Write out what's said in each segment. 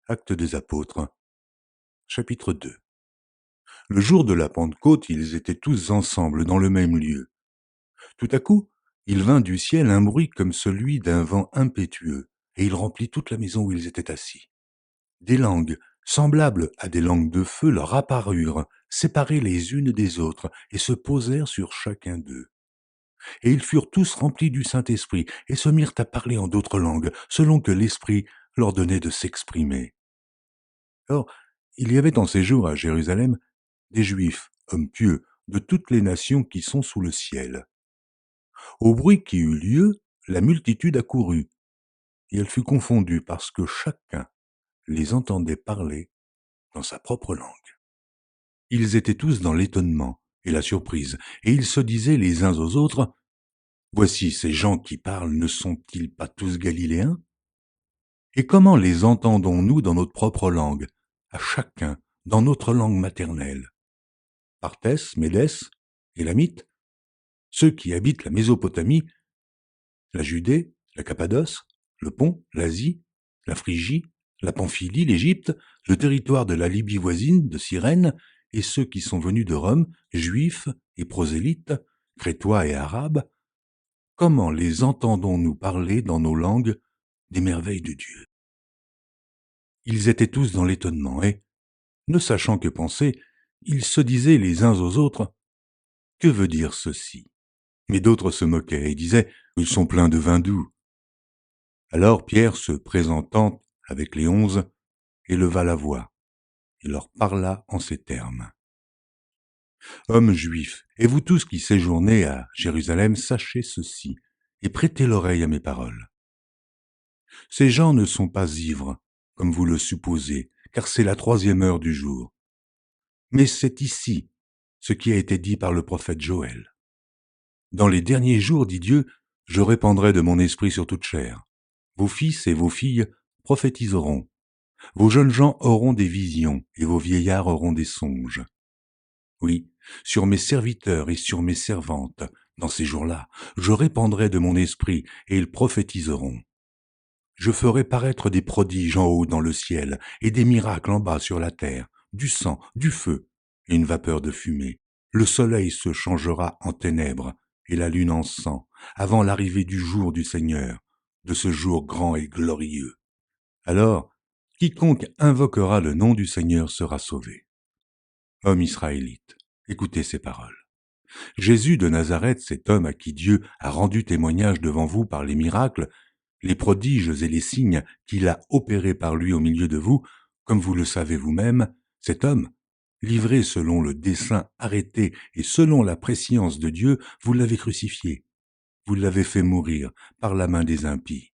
Actes des Apôtres, chapitre 2. Le jour de la Pentecôte, ils étaient tous ensemble dans le même lieu. Tout à coup, il vint du ciel un bruit comme celui d'un vent impétueux, et il remplit toute la maison où ils étaient assis. Des langues, semblables à des langues de feu, leur apparurent, séparées les unes des autres, et se posèrent sur chacun d'eux. Et ils furent tous remplis du Saint-Esprit, et se mirent à parler en d'autres langues, selon que l'Esprit leur donnait de s'exprimer. Or, il y avait en séjour à Jérusalem des Juifs, hommes pieux, de toutes les nations qui sont sous le ciel. Au bruit qui eut lieu, la multitude accourut, et elle fut confondue parce que chacun les entendait parler dans sa propre langue. Ils étaient tous dans l'étonnement et la surprise, et ils se disaient les uns aux autres, « Voici ces gens qui parlent, ne sont-ils pas tous galiléens? Et comment les entendons-nous dans notre propre langue, à chacun dans notre langue maternelle? Partès, Médès, Élamite, ceux qui habitent la Mésopotamie, la Judée, la Cappadoce, le Pont, l'Asie, la Phrygie, la Pamphylie, l'Égypte, le territoire de la Libye voisine, de Cyrène, et ceux qui sont venus de Rome, juifs et prosélytes, crétois et arabes, comment les entendons-nous parler dans nos langues des merveilles de Dieu? Ils étaient tous dans l'étonnement et, ne sachant que penser, ils se disaient les uns aux autres, « Que veut dire ceci ?» Mais d'autres se moquaient et disaient, « Ils sont pleins de vin doux. » Alors Pierre, se présentant avec les 11, éleva la voix et leur parla en ces termes. « Hommes juifs, et vous tous qui séjournez à Jérusalem, sachez ceci, et prêtez l'oreille à mes paroles. Ces gens ne sont pas ivres, comme vous le supposez, car c'est la 3e heure du jour. Mais c'est ici ce qui a été dit par le prophète Joël. Dans les derniers jours, dit Dieu, je répandrai de mon esprit sur toute chair. Vos fils et vos filles prophétiseront. Vos jeunes gens auront des visions et vos vieillards auront des songes. Oui, sur mes serviteurs et sur mes servantes, dans ces jours-là, je répandrai de mon esprit et ils prophétiseront. Je ferai paraître des prodiges en haut dans le ciel et des miracles en bas sur la terre, du sang, du feu et une vapeur de fumée. Le soleil se changera en ténèbres et la lune en sang, avant l'arrivée du jour du Seigneur, de ce jour grand et glorieux. Alors, quiconque invoquera le nom du Seigneur sera sauvé. Hommes israélites, écoutez ces paroles. Jésus de Nazareth, cet homme à qui Dieu a rendu témoignage devant vous par les miracles, les prodiges et les signes qu'il a opérés par lui au milieu de vous, comme vous le savez vous-même, cet homme, livré selon le dessein arrêté et selon la prescience de Dieu, vous l'avez crucifié, vous l'avez fait mourir par la main des impies.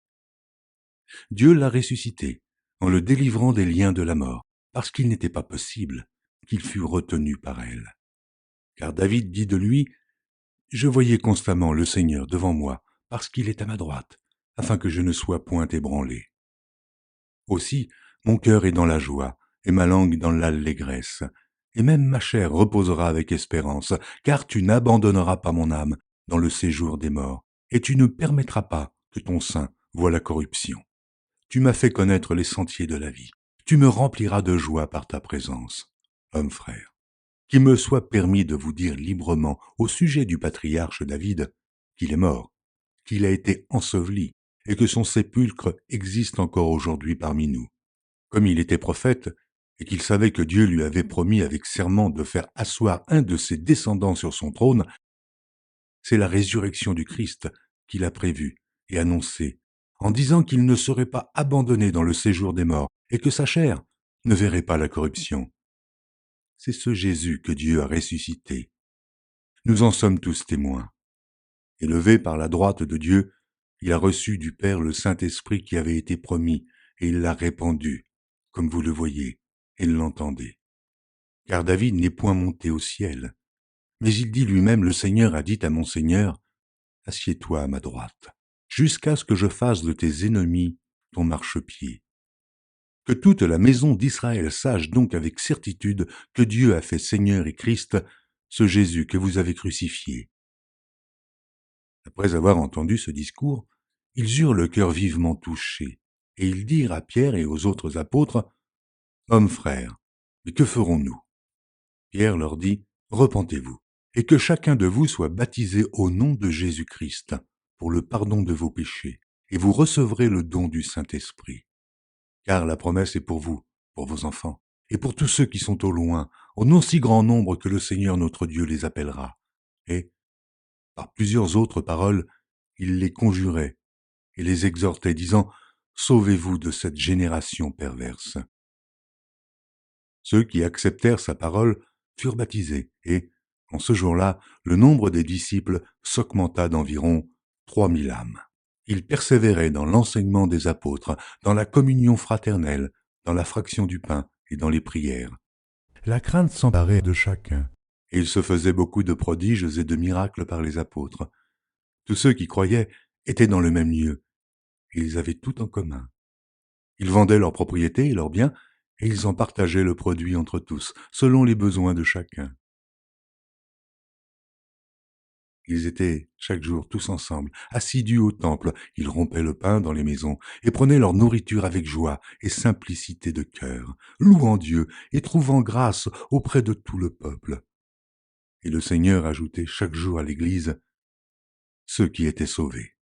Dieu l'a ressuscité en le délivrant des liens de la mort, parce qu'il n'était pas possible qu'il fût retenu par elle. Car David dit de lui, « Je voyais constamment le Seigneur devant moi, parce qu'il est à ma droite, afin que je ne sois point ébranlé. Aussi, mon cœur est dans la joie, et ma langue dans l'allégresse, et même ma chair reposera avec espérance, car tu n'abandonneras pas mon âme dans le séjour des morts, et tu ne permettras pas que ton sein voie la corruption. Tu m'as fait connaître les sentiers de la vie. Tu me rempliras de joie par ta présence. Homme frère, qu'il me soit permis de vous dire librement au sujet du patriarche David qu'il est mort, qu'il a été enseveli, et que son sépulcre existe encore aujourd'hui parmi nous. Comme il était prophète, et qu'il savait que Dieu lui avait promis avec serment de faire asseoir un de ses descendants sur son trône, c'est la résurrection du Christ qu'il a prévue et annoncée, en disant qu'il ne serait pas abandonné dans le séjour des morts, et que sa chair ne verrait pas la corruption. C'est ce Jésus que Dieu a ressuscité. Nous en sommes tous témoins. Élevé par la droite de Dieu, il a reçu du Père le Saint-Esprit qui avait été promis, et il l'a répandu, comme vous le voyez et l'entendez. Car David n'est point monté au ciel, mais il dit lui-même, le Seigneur a dit à mon Seigneur, « Assieds-toi à ma droite, jusqu'à ce que je fasse de tes ennemis ton marchepied. » Que toute la maison d'Israël sache donc avec certitude que Dieu a fait Seigneur et Christ, ce Jésus que vous avez crucifié. Après avoir entendu ce discours, ils eurent le cœur vivement touché, et ils dirent à Pierre et aux autres apôtres, Hommes frères, mais que ferons-nous? Pierre leur dit, repentez-vous, et que chacun de vous soit baptisé au nom de Jésus-Christ pour le pardon de vos péchés, et vous recevrez le don du Saint-Esprit. Car la promesse est pour vous, pour vos enfants, et pour tous ceux qui sont au loin, en aussi grand nombre que le Seigneur notre Dieu les appellera. Et, par plusieurs autres paroles, il les conjurait et les exhortait, disant, sauvez-vous de cette génération perverse. Ceux qui acceptèrent sa parole furent baptisés, et, en ce jour-là, le nombre des disciples s'augmenta d'environ 3000 âmes. Ils persévéraient dans l'enseignement des apôtres, dans la communion fraternelle, dans la fraction du pain et dans les prières. La crainte s'emparait de chacun, et il se faisait beaucoup de prodiges et de miracles par les apôtres. Tous ceux qui croyaient étaient dans le même lieu, et ils avaient tout en commun. Ils vendaient leurs propriétés et leurs biens, et ils en partageaient le produit entre tous, selon les besoins de chacun. Ils étaient chaque jour tous ensemble, assidus au temple, ils rompaient le pain dans les maisons, et prenaient leur nourriture avec joie et simplicité de cœur, louant Dieu et trouvant grâce auprès de tout le peuple. Et le Seigneur ajoutait chaque jour à l'Église ceux qui étaient sauvés.